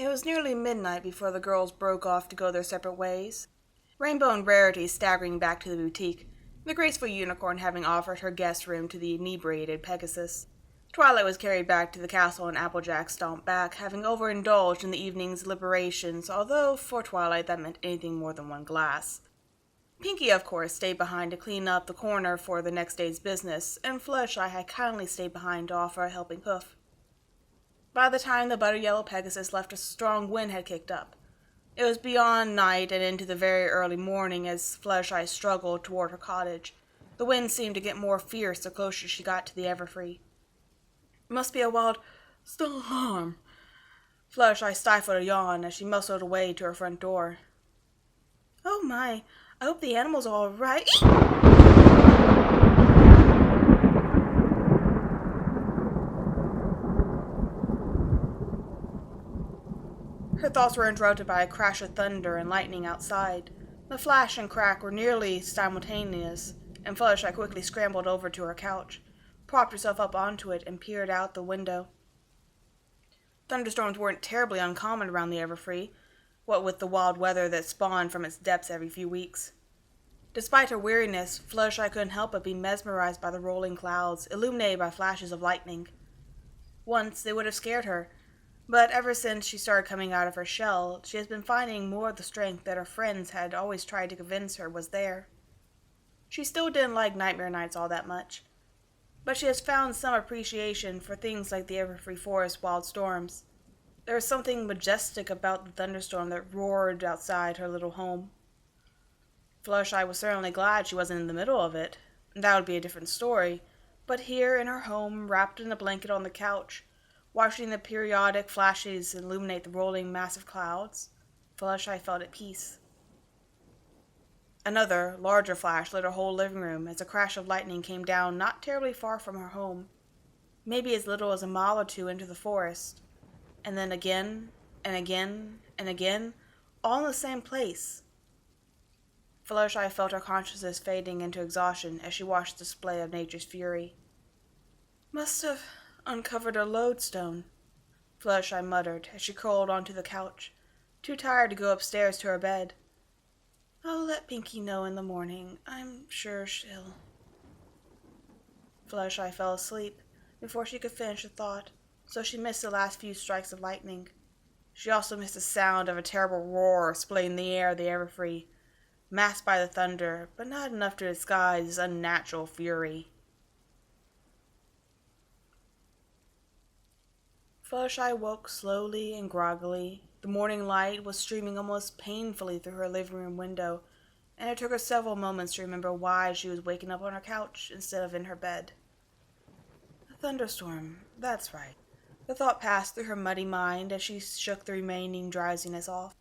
It was nearly midnight before the girls broke off to go their separate ways, Rainbow and Rarity staggering back to the boutique, the graceful unicorn having offered her guest room to the inebriated Pegasus. Twilight was carried back to the castle and Applejack stomped back, having overindulged in the evening's liberations, although for Twilight that meant anything more than one glass. Pinkie, of course, stayed behind to clean up the corner for the next day's business, and Fluttershy had kindly stayed behind to offer a helping hoof. By the time the butter-yellow Pegasus left, a strong wind had kicked up. It was beyond night and into the very early morning as Fluttershy struggled toward her cottage. The wind seemed to get more fierce the closer she got to the Everfree. It must be a wild storm. Fluttershy stifled a yawn as she muscled away to her front door. Oh my, I hope the animals are all right. Her thoughts were interrupted by a crash of thunder and lightning outside. The flash and crack were nearly simultaneous, and Fluttershy quickly scrambled over to her couch, propped herself up onto it, and peered out the window. Thunderstorms weren't terribly uncommon around the Everfree, what with the wild weather that spawned from its depths every few weeks. Despite her weariness, Fluttershy couldn't help but be mesmerized by the rolling clouds, illuminated by flashes of lightning. Once they would have scared her, but ever since she started coming out of her shell, she has been finding more of the strength that her friends had always tried to convince her was there. She still didn't like Nightmare Nights all that much, but she has found some appreciation for things like the Everfree Forest wild storms. There was something majestic about the thunderstorm that roared outside her little home. Fluttershy was certainly glad she wasn't in the middle of it. That would be a different story, but here in her home, wrapped in a blanket on the couch, watching the periodic flashes illuminate the rolling massive clouds, Fluttershy felt at peace. Another, larger flash lit her whole living room as a crash of lightning came down not terribly far from her home, maybe as little as a mile or two into the forest, and then again, and again, and again, all in the same place. Fluttershy felt her consciousness fading into exhaustion as she watched the display of nature's fury. Must have uncovered a lodestone, Fluttershy muttered as she curled onto the couch, too tired to go upstairs to her bed. I'll let Pinkie know in the morning. I'm sure she'll. Fluttershy fell asleep before she could finish the thought, so she missed the last few strikes of lightning. She also missed the sound of a terrible roar splitting the air of the Everfree, masked by the thunder, but not enough to disguise its unnatural fury. Fluttershy woke slowly and groggily. The morning light was streaming almost painfully through her living room window, and it took her several moments to remember why she was waking up on her couch instead of in her bed. A thunderstorm, that's right. The thought passed through her muddy mind as she shook the remaining drowsiness off.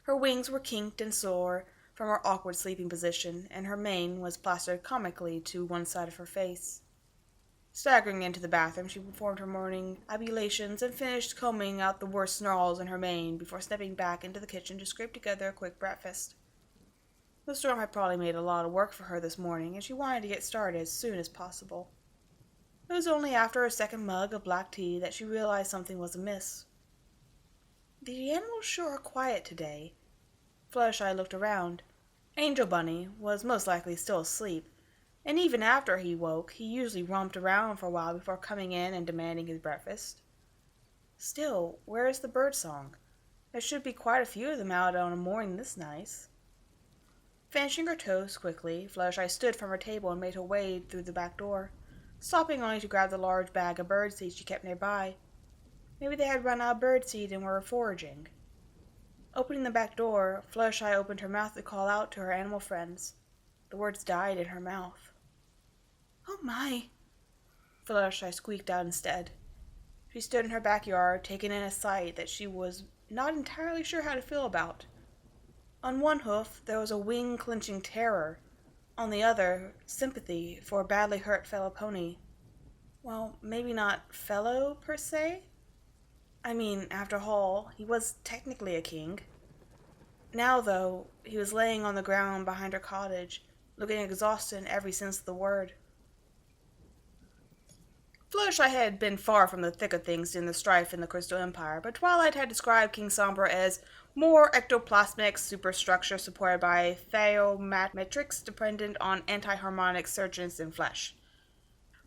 Her wings were kinked and sore from her awkward sleeping position, and her mane was plastered comically to one side of her face. Staggering into the bathroom, she performed her morning ablutions and finished combing out the worst snarls in her mane before stepping back into the kitchen to scrape together a quick breakfast. The storm had probably made a lot of work for her this morning, and she wanted to get started as soon as possible. It was only after her second mug of black tea that she realized something was amiss. The animals sure are quiet today. Fluttershy looked around. Angel Bunny was most likely still asleep, and even after he woke, he usually romped around for a while before coming in and demanding his breakfast. Still, where is the birdsong? There should be quite a few of them out on a morning this nice. Finishing her toast quickly, Fluttershy stood from her table and made her way through the back door, stopping only to grab the large bag of birdseed she kept nearby. Maybe they had run out of birdseed and were foraging. Opening the back door, Fluttershy opened her mouth to call out to her animal friends. The words died in her mouth. Oh my, Fluttershy squeaked out instead. She stood in her backyard, taking in a sight that she was not entirely sure how to feel about. On one hoof, there was a wing-clenching terror. On the other, sympathy for a badly hurt fellow pony. Well, maybe not fellow, per se? I mean, after all, he was technically a king. Now, though, he was laying on the ground behind her cottage, looking exhausted in every sense of the word. Fluttershy had been far from the thick of things in the strife in the Crystal Empire, but Twilight had described King Sombra as more ectoplasmic superstructure supported by thiomatrix dependent on anti-harmonic surges in flesh.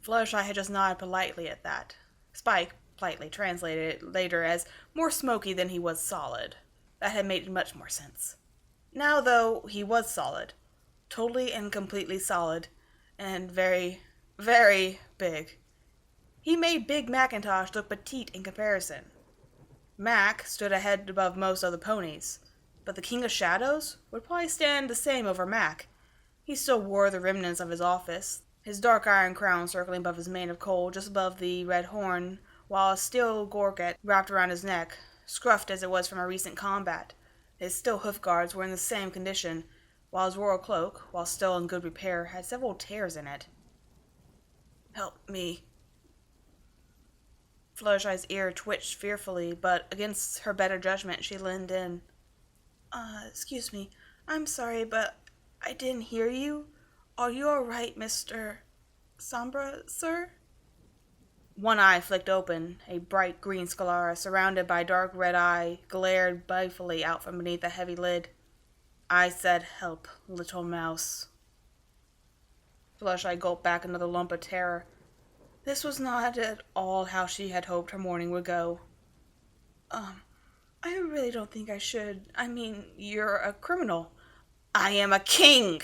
Fluttershy had just nodded politely at that. Spike politely translated it later as more smoky than he was solid. That had made much more sense. Now, though, he was solid. Totally and completely solid. And very, very big. He made Big Macintosh look petite in comparison. Mac stood a head above most of the ponies, but the King of Shadows would probably stand the same over Mac. He still wore the remnants of his office, his dark iron crown circling above his mane of coal just above the red horn, while a steel gorget wrapped around his neck, scruffed as it was from a recent combat. His steel hoof guards were in the same condition, while his royal cloak, while still in good repair, had several tears in it. "Help me." Fluttershy's ear twitched fearfully, but against her better judgment she leaned in. Excuse me. I'm sorry, but I didn't hear you. Are you all right, Mr. Sombra, sir?" One eye flicked open. A bright green sclera, surrounded by a dark red eye, glared balefully out from beneath a heavy lid. "I said help, little mouse." Fluttershy gulped back another lump of terror. This was not at all how she had hoped her morning would go. I really don't think I should. I mean, you're a criminal." "I am a king!"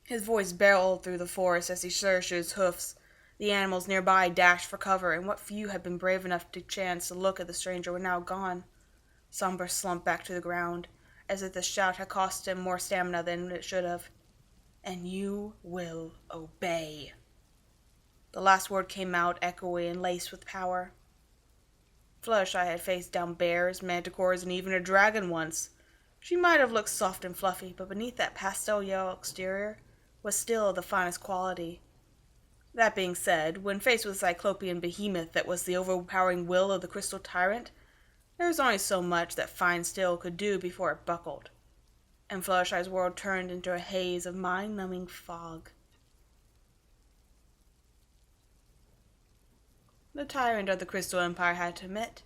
His voice bellowed through the forest as he surged to his hoofs. The animals nearby dashed for cover, and what few had been brave enough to chance to look at the stranger were now gone. Sombra slumped back to the ground, as if the shout had cost him more stamina than it should have. "And you will obey." The last word came out echoey and laced with power. Fluttershy had faced down bears, manticores, and even a dragon once. She might have looked soft and fluffy, but beneath that pastel yellow exterior was still of the finest quality. That being said, when faced with the cyclopean behemoth that was the overpowering will of the crystal tyrant, there was only so much that fine steel could do before it buckled, and Fluttershy's world turned into a haze of mind-numbing fog. The tyrant of the Crystal Empire had to admit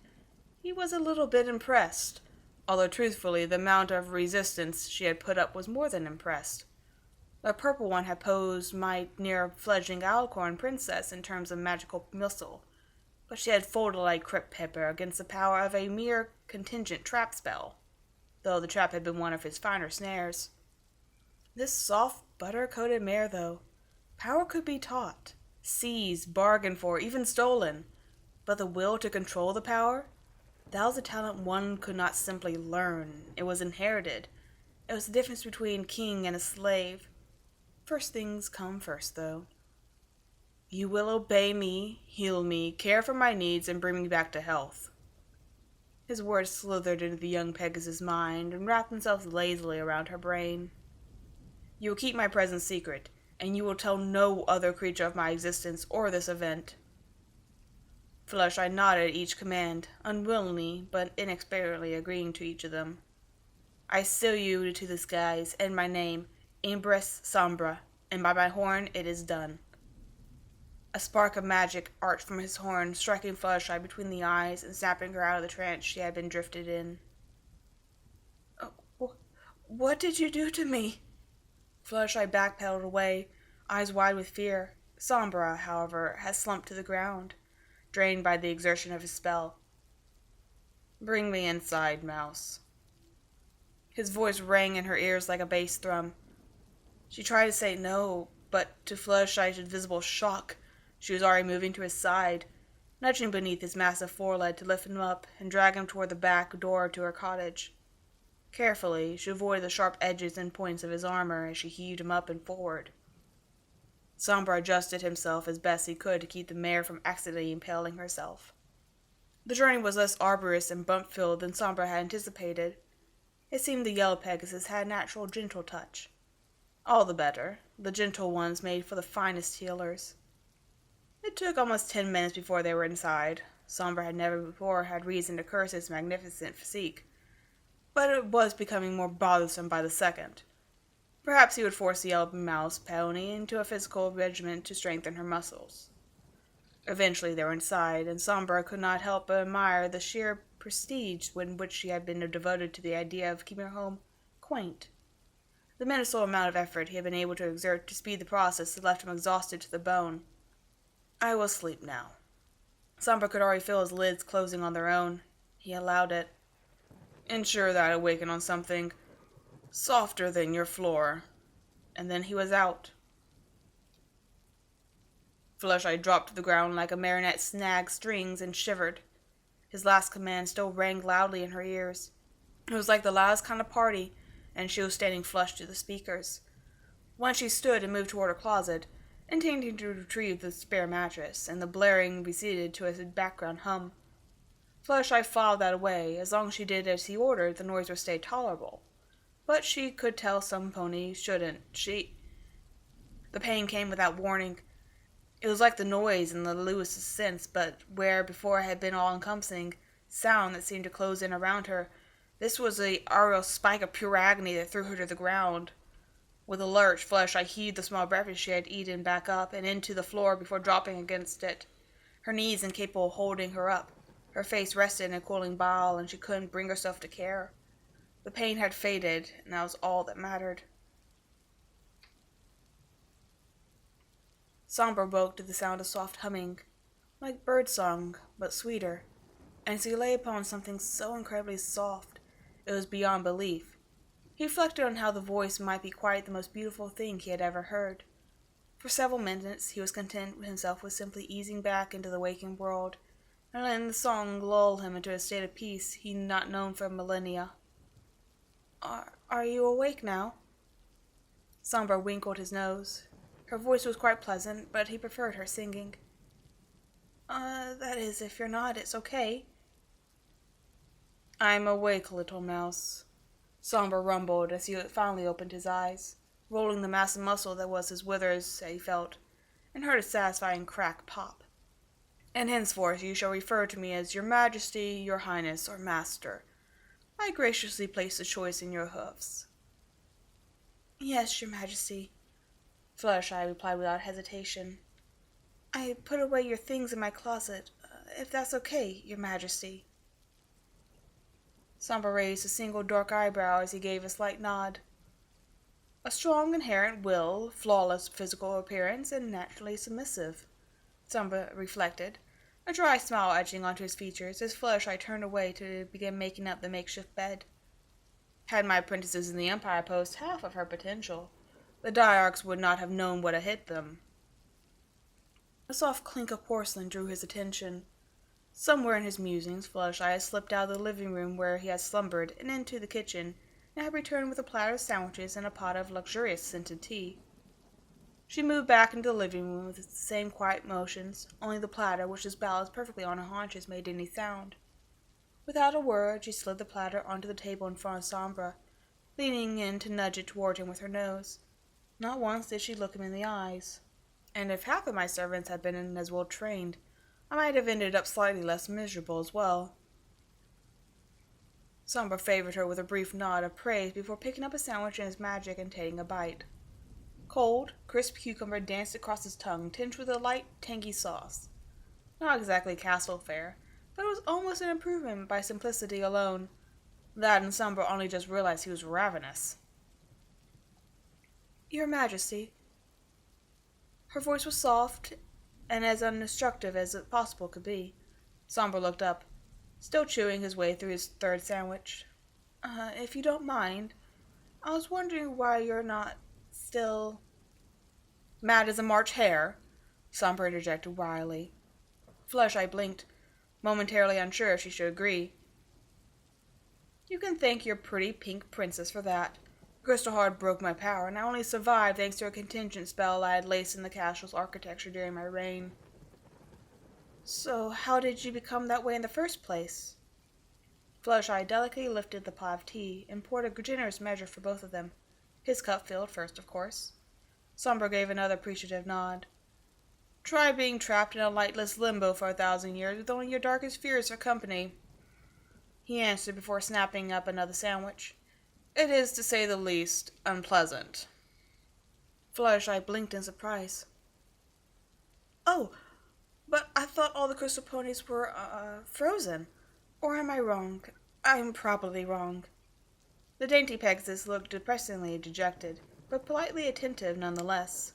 he was a little bit impressed, although truthfully the amount of resistance she had put up was more than impressed. The purple one had posed might near a fledgling Alicorn princess in terms of magical missile, but she had folded like Crypt Pepper against the power of a mere contingent trap spell, though the trap had been one of his finer snares. This soft, butter-coated mare, though, power could be taught, seized, bargained for, even stolen, but the will to control the power, that was a talent one could not simply learn. It was inherited. It was the difference between a king and a slave. First things come first, though. "You will obey me, heal me, care for my needs, and bring me back to health." His words slithered into the young Pegasus' mind and wrapped themselves lazily around her brain. "You will keep my presence secret, and you will tell no other creature of my existence or this event." Fluttershy nodded at each command, unwillingly but inexplicably agreeing to each of them. "I seal you to the skies, and my name, Empress Sombra, and by my horn it is done." A spark of magic arched from his horn, striking Fluttershy between the eyes and snapping her out of the trance she had been drifted in. What did you do to me?" Fluttershy backpedaled away, eyes wide with fear. Sombra, however, had slumped to the ground, drained by the exertion of his spell. "Bring me inside, mouse." His voice rang in her ears like a bass drum. She tried to say no, but to Fluttershy's visible shock, she was already moving to his side, nudging beneath his massive foreleg to lift him up and drag him toward the back door to her cottage. Carefully, she avoided the sharp edges and points of his armor as she heaved him up and forward. Sombra adjusted himself as best he could to keep the mare from accidentally impaling herself. The journey was less arduous and bump-filled than Sombra had anticipated. It seemed the yellow Pegasus had a natural, gentle touch. All the better. The gentle ones made for the finest healers. It took almost 10 minutes before they were inside. Sombra had never before had reason to curse his magnificent physique, but it was becoming more bothersome by the second. Perhaps he would force the yellow mouse pony into a physical regimen to strengthen her muscles. Eventually they were inside, and Sombra could not help but admire the sheer prestige in which she had been devoted to the idea of keeping her home quaint. The minuscule amount of effort he had been able to exert to speed the process had left him exhausted to the bone. I will sleep now. Sombra could already feel his lids closing on their own. He allowed it. Ensure that I awaken on something softer than your floor. And then he was out. Fluttershy dropped to the ground like a marionette snagged strings and shivered. His last command still rang loudly in her ears. It was like the loudest kind of party, and she was standing flush to the speakers. Once she stood and moved toward her closet, intending to retrieve the spare mattress, and the blaring receded to a background hum. Fluttershy filed that away. As long as she did as he ordered, the noise would stay tolerable. But she could tell some pony shouldn't. The pain came without warning. It was like the noise in the Lewis's sense, but where before it had been all-encompassing sound that seemed to close in around her, this was a aerial spike of pure agony that threw her to the ground. With a lurch, Fluttershy heaved the small breakfast she had eaten back up and into the floor before dropping against it, her knees incapable of holding her up. Her face rested in a cooling bile, and she couldn't bring herself to care. The pain had faded, and that was all that mattered. Sombra woke to the sound of soft humming, like birdsong, but sweeter, and as he lay upon something so incredibly soft, it was beyond belief. He reflected on how the voice might be quite the most beautiful thing he had ever heard. For several minutes he was content himself with simply easing back into the waking world, and letting the song lull him into a state of peace he had not known for millennia. Are you awake now? Sombra winkled his nose. Her voice was quite pleasant, but he preferred her singing. That is, if you're not, it's okay. I'm awake, little mouse, Sombra rumbled as he finally opened his eyes, rolling the massive muscle that was his withers that he felt, and heard a satisfying crack pop. And henceforth you shall refer to me as Your Majesty, Your Highness, or Master. I graciously place the choice in your hoofs. Yes, Your Majesty, Fluttershy replied without hesitation. I put away your things in my closet, if that's okay, Your Majesty. Sombra raised a single dark eyebrow as he gave a slight nod. A strong inherent will, flawless physical appearance, and naturally submissive, Sombra reflected, a dry smile edging onto his features as Fluttershy turned away to begin making up the makeshift bed. Had my apprentices in the Empire posed half of her potential, the Diarchs would not have known what had hit them. A soft clink of porcelain drew his attention. Somewhere in his musings, Fluttershy had slipped out of the living room where he had slumbered and into the kitchen, and had returned with a platter of sandwiches and a pot of luxurious scented tea. She moved back into the living room with the same quiet motions, only the platter, which was balanced perfectly on her haunches, made any sound. Without a word, she slid the platter onto the table in front of Sombra, leaning in to nudge it toward him with her nose. Not once did she look him in the eyes, and if half of my servants had been as well trained, I might have ended up slightly less miserable as well. Sombra favored her with a brief nod of praise before picking up a sandwich in his magic and taking a bite. Cold, crisp cucumber danced across his tongue, tinged with a light, tangy sauce. Not exactly castle fare, but it was almost an improvement by simplicity alone. That and Sombra only just realized he was ravenous. Your Majesty. Her voice was soft and as uninstructive as it possible could be. Sombra looked up, still chewing his way through his third sandwich. If you don't mind, I was wondering why you're not still... Mad as a March hare, Sombra interjected wryly. Fluttershy blinked, momentarily unsure if she should agree. You can thank your pretty pink princess for that. Crystal Heart broke my power, and I only survived thanks to a contingent spell I had laced in the castle's architecture during my reign. So how did you become that way in the first place? Fluttershy delicately lifted the pot of tea and poured a generous measure for both of them. His cup filled first, of course. Sombra gave another appreciative nod. Try being trapped in a lightless limbo for 1,000 years with only your darkest fears for company, he answered before snapping up another sandwich. It is, to say the least, But I thought all the crystal ponies were, frozen. Or am I wrong? I'm probably wrong. The dainty Pegasus looked depressingly dejected, but politely attentive nonetheless.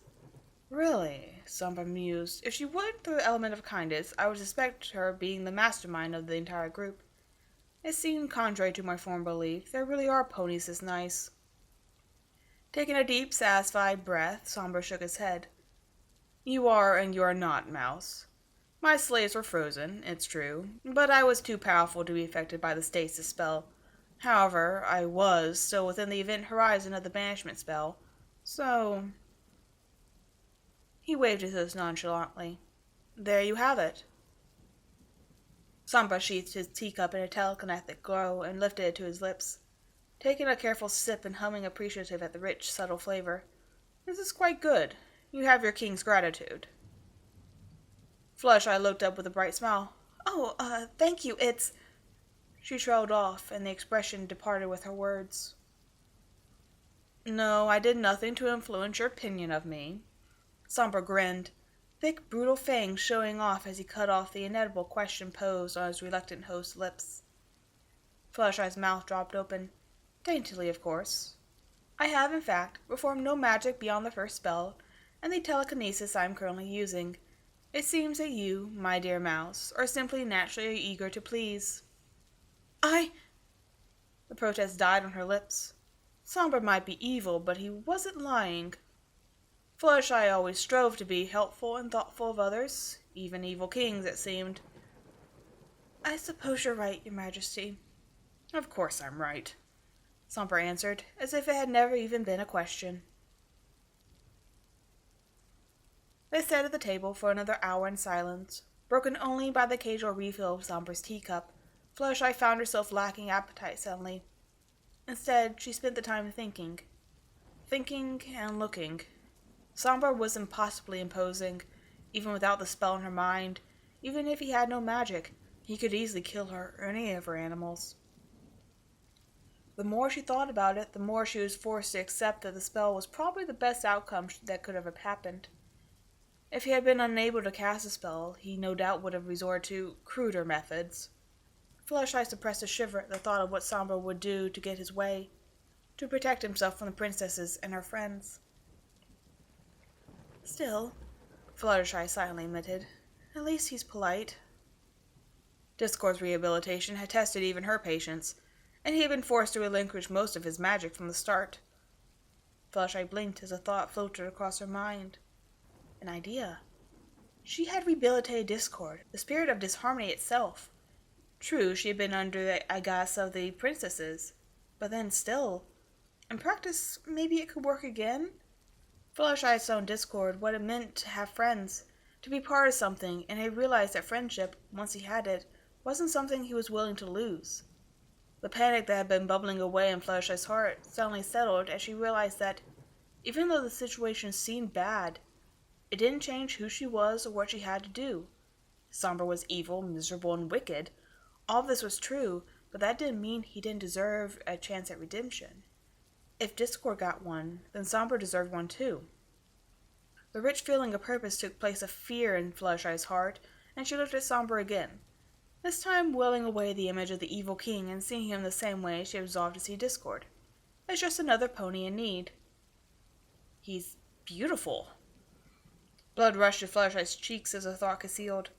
Really, Sombra mused, if she went through the element of kindness, I would suspect her being the mastermind of the entire group. It seemed contrary to my former belief. There really are ponies this nice. Taking a deep, satisfied breath, Sombra shook his head. You are and you are not, Mouse. My slaves were frozen, it's true, but I was too powerful to be affected by the stasis spell. However, I was still within the event horizon of the banishment spell, so... He waved his host nonchalantly. There you have it. Sombra sheathed his teacup in a telekinetic glow and lifted it to his lips, taking a careful sip and humming appreciative at the rich, subtle flavor. This is quite good. You have your king's gratitude. Fluttershy looked up with a bright smile. Oh, thank you, it's... She trailed off, and the expression departed with her words. No, I did nothing to influence your opinion of me. Sombra grinned, thick, brutal fangs showing off as he cut off the inedible question posed on his reluctant host's lips. Fluttershy's mouth dropped open, daintily, of course. I have, in fact, performed no magic beyond the first spell, and the telekinesis I am currently using. It seems that you, my dear Mouse, are simply naturally eager to please. The protest died on her lips. Sombra might be evil, but he wasn't lying. Fluttershy always strove to be helpful and thoughtful of others, even evil kings, it seemed. I suppose you're right, Your Majesty. Of course I'm right, Sombra answered, as if it had never even been a question. They sat at the table for another hour in silence, broken only by the occasional refill of Sombra's teacup. Fluttershy found herself lacking appetite suddenly. Instead, she spent the time thinking. Thinking and looking. Sombra was impossibly imposing, even without the spell in her mind. Even if he had no magic, he could easily kill her or any of her animals. The more she thought about it, the more she was forced to accept that the spell was probably the best outcome that could have happened. If he had been unable to cast a spell, he no doubt would have resorted to cruder methods. Fluttershy suppressed a shiver at the thought of what Sombra would do to get his way, to protect himself from the princesses and her friends. Still, Fluttershy silently admitted, at least he's polite. Discord's rehabilitation had tested even her patience, and he had been forced to relinquish most of his magic from the start. Fluttershy blinked as a thought floated across her mind. An idea. She had rehabilitated Discord, the spirit of disharmony itself. True, she had been under the aegis of the princesses, but then still, in practice, maybe it could work again? Fluttershy had shown Discord what it meant to have friends, to be part of something, and he realized that friendship, once he had it, wasn't something he was willing to lose. The panic that had been bubbling away in Fluttershy's heart suddenly settled as she realized that, even though the situation seemed bad, it didn't change who she was or what she had to do. Sombra was evil, miserable, and wicked. All of this was true, but that didn't mean he didn't deserve a chance at redemption. If Discord got one, then Sombra deserved one too. The rich feeling of purpose took place of fear in Fluttershy's heart, and she looked at Sombra again, this time willing away the image of the evil king and seeing him the same way she had resolved to see Discord, as just another pony in need. He's beautiful. Blood rushed to Fluttershy's cheeks as the thought concealed.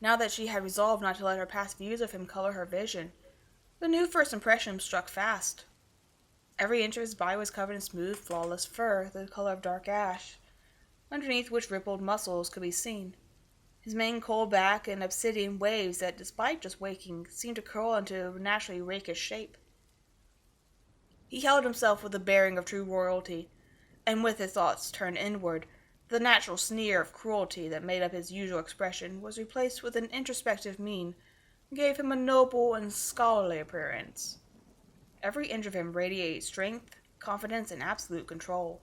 Now that she had resolved not to let her past views of him color her vision, the new first impression struck fast. Every inch of his body was covered in smooth, flawless fur, the color of dark ash, underneath which rippled muscles could be seen. His mane coiled back in obsidian waves that, despite just waking, seemed to curl into a naturally rakish shape. He held himself with the bearing of true royalty, and with his thoughts turned inward, the natural sneer of cruelty that made up his usual expression was replaced with an introspective mien, and gave him a noble and scholarly appearance. Every inch of him radiated strength, confidence, and absolute control.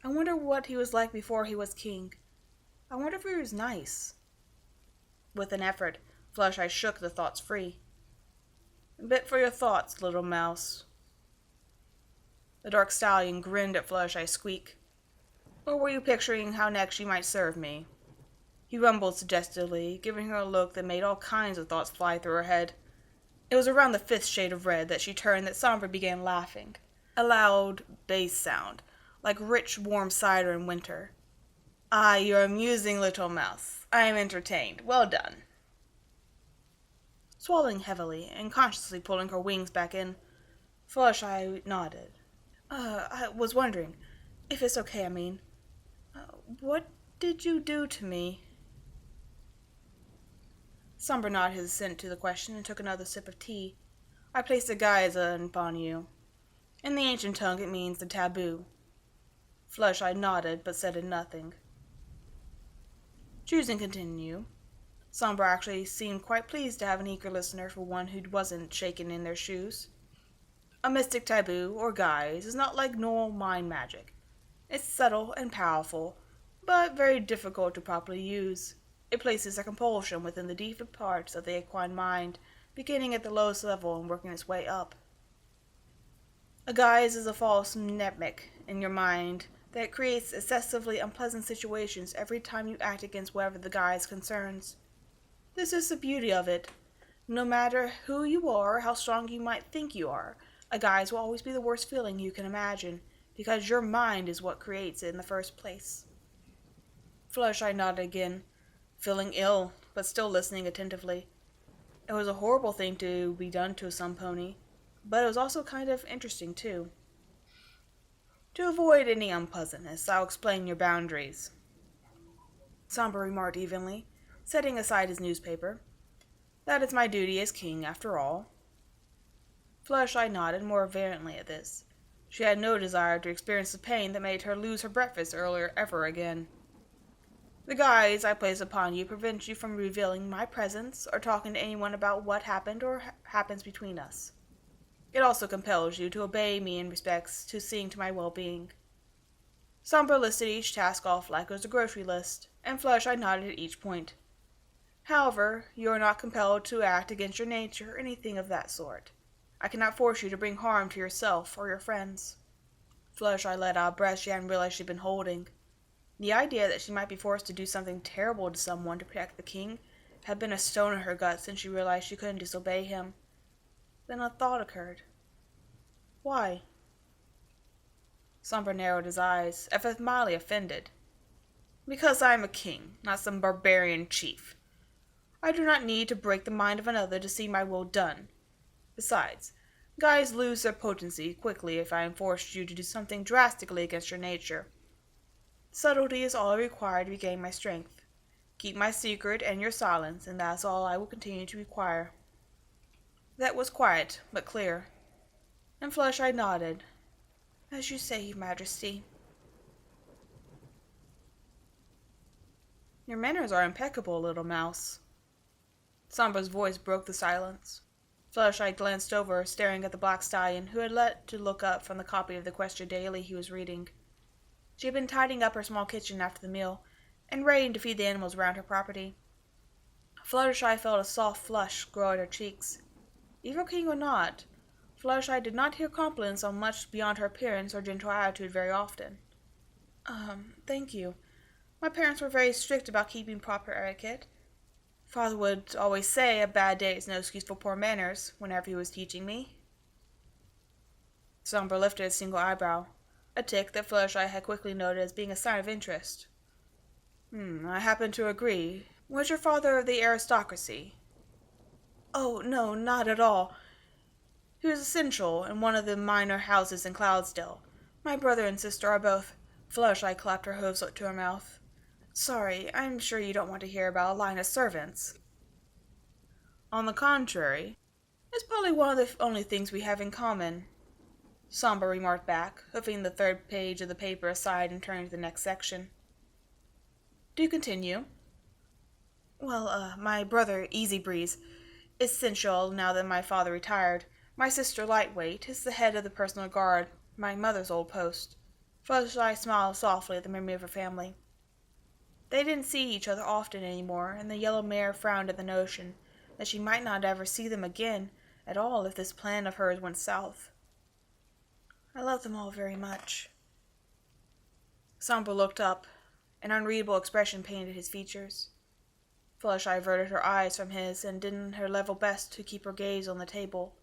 I wonder what he was like before he was king. I wonder if he was nice. With an effort, Fluttershy shook the thoughts free. A bit for your thoughts, little mouse. The dark stallion grinned at Fluttershy's squeak. Or were you picturing how next you might serve me? He rumbled suggestively, giving her a look that made all kinds of thoughts fly through her head. It was around the fifth shade of red that she turned that Sombra began laughing. A loud bass sound, like rich, warm cider in winter. "Ah, you're amusing, little mouse. I am entertained. Well done." Swallowing heavily, and consciously pulling her wings back in, Fluttershy nodded. I was wondering, if it's okay, I mean, what did you do to me?" Sombra nodded his assent to the question and took another sip of tea. "I placed a Geyser upon you. In the ancient tongue it means the taboo." Fluttershy nodded, but said nothing. Choosing to continue, Sombra actually seemed quite pleased to have an eager listener for one who wasn't shaken in their shoes. A mystic taboo, or guise, is not like normal mind magic. It's subtle and powerful, but very difficult to properly use. It places a compulsion within the deeper parts of the equine mind, beginning at the lowest level and working its way up. A guise is a false mnemonic in your mind that creates excessively unpleasant situations every time you act against whatever the guise concerns. This is the beauty of it. No matter who you are or how strong you might think you are, a guise will always be the worst feeling you can imagine, because your mind is what creates it in the first place. Fluttershy nodded again, feeling ill, but still listening attentively. It was a horrible thing to be done to some pony, but it was also kind of interesting, too. "To avoid any unpleasantness, I'll explain your boundaries," Sombra remarked evenly, setting aside his newspaper. "That is my duty as king, after all." Fluttershy nodded more vehemently at this. She had no desire to experience the pain that made her lose her breakfast earlier ever again. "The guise I place upon you prevents you from revealing my presence or talking to anyone about what happened or happens between us. It also compels you to obey me in respects to seeing to my well-being." Sombra listed each task off like it was a grocery list, and Fluttershy nodded at each point. "However, you are not compelled to act against your nature or anything of that sort. I cannot force you to bring harm to yourself or your friends." Fluttershy let out a breath she hadn't realized she'd been holding. The idea that she might be forced to do something terrible to someone to protect the king had been a stone in her gut since she realized she couldn't disobey him. Then a thought occurred. "Why?" Sombra narrowed his eyes, as if mildly offended. "Because I am a king, not some barbarian chief. I do not need to break the mind of another to see my will done. Besides, guys lose their potency quickly if I enforce you to do something drastically against your nature. Subtlety is all I require to regain my strength. Keep my secret and your silence, and that's all I will continue to require." That was quiet, but clear, and Fluttershy nodded. "As you say, Your Majesty." "Your manners are impeccable, little mouse." Sombra's voice broke the silence. Fluttershy glanced over, staring at the black stallion, who had let to look up from the copy of the Equestria Daily he was reading. She had been tidying up her small kitchen after the meal, and ready to feed the animals around her property. Fluttershy felt a soft flush grow at her cheeks. Evil king or not, Fluttershy did not hear compliments on much beyond her appearance or gentle attitude very often. Thank you. My parents were very strict about keeping proper etiquette. Father would always say a bad day is no excuse for poor manners, whenever he was teaching me." Sombra lifted a single eyebrow, a tick that Fluttershy had quickly noted as being a sign of interest. I happen to agree. Was your father of the aristocracy?" "Oh, no, not at all. He was essential in one of the minor houses in Cloudsdale. My brother and sister are both—" Fluttershy clapped her hooves to her mouth. "Sorry, I'm sure you don't want to hear about a line of servants." "On the contrary, it's probably one of the only things we have in common," Sombra remarked back, hoofing the third page of the paper aside and turning to the next section. "Do continue." "Well, my brother, Easy Breeze, is essential now that my father retired. My sister, Lightweight, is the head of the personal guard, my mother's old post." Fluttershy smiled softly at the memory of her family. They didn't see each other often anymore, and the yellow mare frowned at the notion that she might not ever see them again at all if this plan of hers went south. "I love them all very much." Sombra looked up. An unreadable expression painted his features. Fluttershy averted her eyes from his and did her level best to keep her gaze on the table.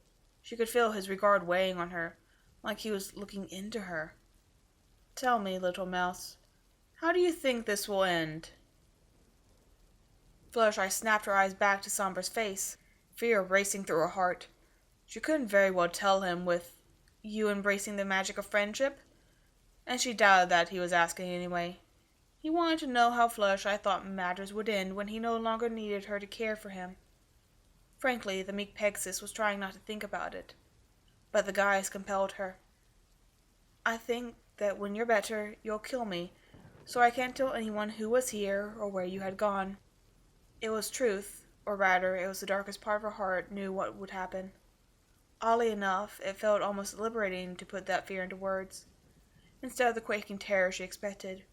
She could feel his regard weighing on her, like he was looking into her. "Tell me, little mouse, how do you think this will end?" Fluttershy snapped her eyes back to Sombra's face, fear racing through her heart. She couldn't very well tell him, with you embracing the magic of friendship, and she doubted that he was asking anyway. He wanted to know how Fluttershy thought matters would end when he no longer needed her to care for him. Frankly, the meek Pegasus was trying not to think about it, but the guise compelled her. "I think that when you're better, you'll kill me, so I can't tell anyone who was here or where you had gone." It was truth, or rather, it was the darkest part of her heart knew what would happen. Oddly enough, it felt almost liberating to put that fear into words, instead of the quaking terror she expected.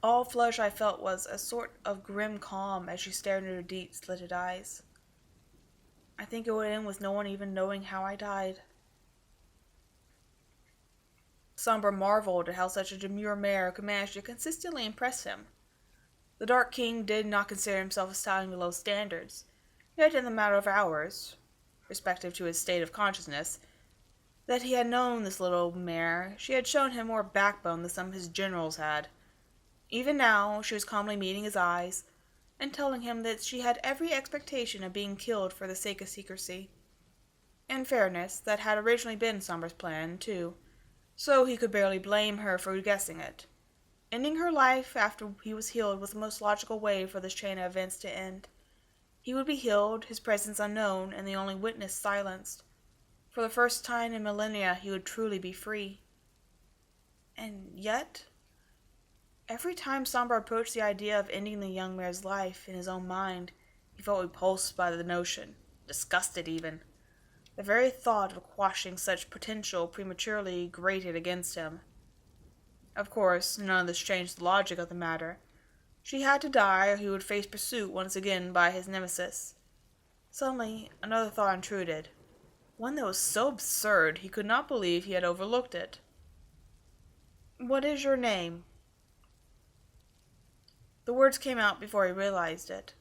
All Fluttershy felt was a sort of grim calm as she stared into her deep, slitted eyes. "I think it would end with no one even knowing how I died." Sombra marveled at how such a demure mare could manage to consistently impress him. The Dark King did not consider himself a stallion below standards, yet in the matter of hours, respective to his state of consciousness, that he had known this little mare, she had shown him more backbone than some of his generals had. Even now, she was calmly meeting his eyes, and telling him that she had every expectation of being killed for the sake of secrecy. In fairness, that had originally been Sombra's plan, too, so he could barely blame her for guessing it. Ending her life after he was healed was the most logical way for this chain of events to end. He would be healed, his presence unknown, and the only witness silenced. For the first time in millennia, he would truly be free. And yet, every time Sombra approached the idea of ending the young mare's life in his own mind, he felt repulsed by the notion, disgusted even. The very thought of quashing such potential prematurely grated against him. Of course, none of this changed the logic of the matter. She had to die, or he would face pursuit once again by his nemesis. Suddenly, another thought intruded, one that was so absurd he could not believe he had overlooked it. "What is your name?" The words came out before he realized it.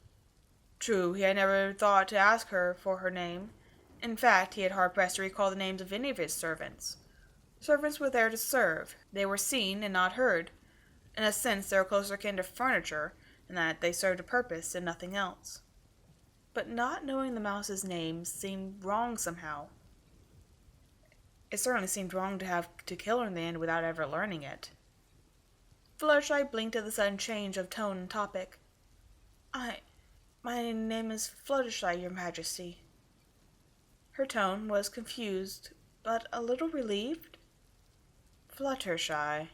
True, he had never thought to ask her for her name. In fact, he had hard-pressed to recall the names of any of his servants. Servants were there to serve. They were seen and not heard. In a sense, they were closer akin to furniture, in that they served a purpose and nothing else. But not knowing the mouse's name seemed wrong somehow. It certainly seemed wrong to have to kill her in the end without ever learning it. Fluttershy blinked at the sudden change of tone and topic. My name is Fluttershy, Your Majesty." Her tone was confused, but a little relieved. "Fluttershy."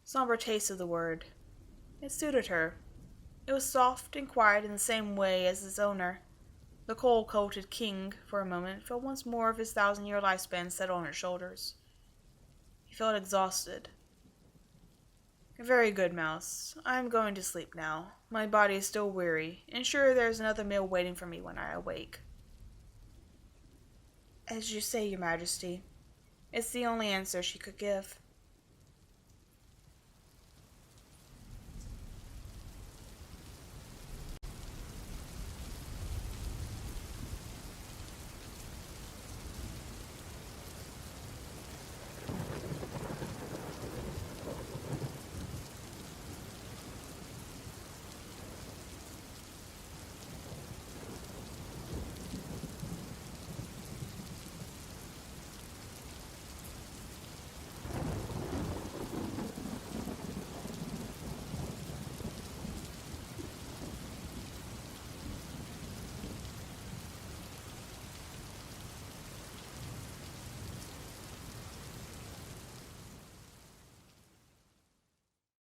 Sombra tasted the word. It suited her. It was soft and quiet in the same way as its owner. The coal-coated king, for a moment, felt once more of his 1,000-year lifespan settle on his shoulders. He felt exhausted. "Very good, Mouse. I am going to sleep now. My body is still weary, and sure there is another meal waiting for me when I awake." "As you say, Your Majesty." It's the only answer she could give.